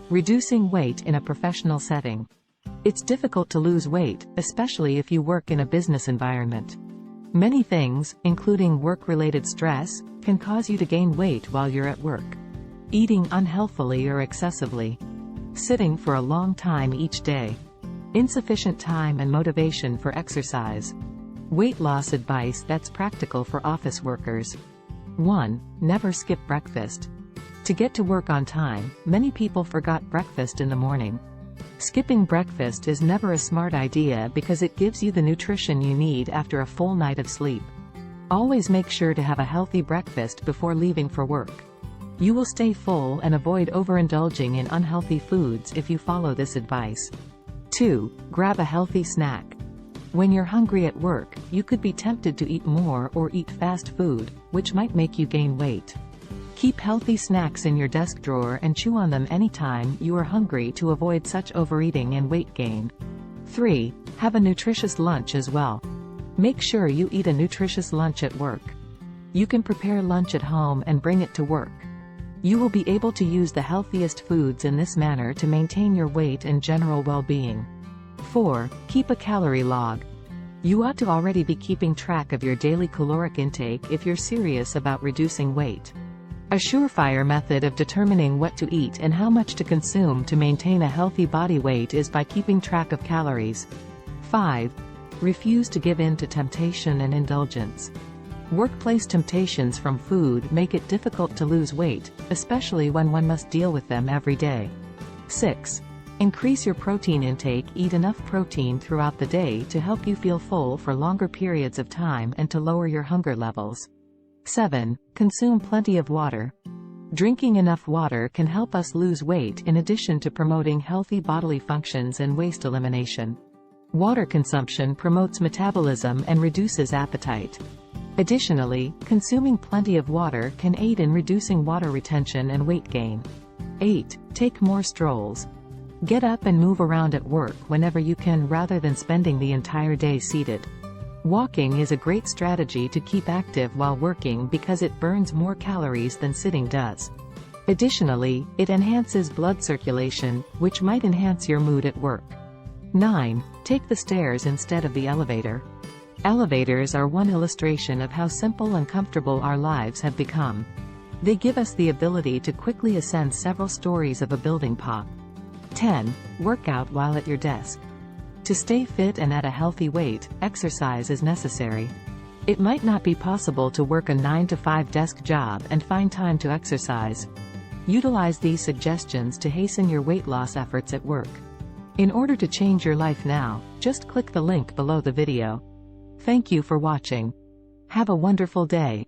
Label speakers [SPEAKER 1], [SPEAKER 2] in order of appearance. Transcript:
[SPEAKER 1] Reducing weight in a professional setting. It's difficult to lose weight, especially if you work in a business environment. Many things, including work-related stress, can cause you to gain weight while you're at work. Eating unhealthily or excessively. Sitting for a long time each day. Insufficient time and motivation for exercise. Weight loss advice that's practical for office workers. 1. Never skip breakfast. To get to work on time, many people forgot breakfast in the morning. Skipping breakfast is never a smart idea because it gives you the nutrition you need after a full night of sleep. Always make sure to have a healthy breakfast before leaving for work. You will stay full and avoid overindulging in unhealthy foods if you follow this advice. 2. Grab a healthy snack. When you're hungry at work, you could be tempted to eat more or eat fast food, which might make you gain weight. Keep healthy snacks in your desk drawer and chew on them anytime you are hungry to avoid such overeating and weight gain. 3. Have a nutritious lunch as well. Make sure you eat a nutritious lunch at work. You can prepare lunch at home and bring it to work. You will be able to use the healthiest foods in this manner to maintain your weight and general well-being. 4. Keep a calorie log. You ought to already be keeping track of your daily caloric intake if you're serious about reducing weight. A surefire method of determining what to eat and how much to consume to maintain a healthy body weight is by keeping track of calories. 5. Refuse to give in to temptation and indulgence. Workplace temptations from food make it difficult to lose weight, especially when one must deal with them every day. 6. Increase your protein intake. Eat enough protein throughout the day to help you feel full for longer periods of time and to lower your hunger levels. 7. Consume plenty of water. Drinking enough water can help us lose weight in addition to promoting healthy bodily functions and waste elimination. Water consumption promotes metabolism and reduces appetite. Additionally, consuming plenty of water can aid in reducing water retention and weight gain. 8. Take more strolls. Get up and move around at work whenever you can rather than spending the entire day seated. Walking is a great strategy to keep active while working because it burns more calories than sitting does. Additionally, it enhances blood circulation, which might enhance your mood at work. 9. Take the stairs instead of the elevator. Elevators are one illustration of how simple and comfortable our lives have become. They give us the ability to quickly ascend several stories of a building. 10. Work out while at your desk. To stay fit and at a healthy weight, exercise is necessary. It might not be possible to work a 9-to-5 desk job and find time to exercise. Utilize these suggestions to hasten your weight loss efforts at work. In order to change your life now, just click the link below the video. Thank you for watching. Have a wonderful day.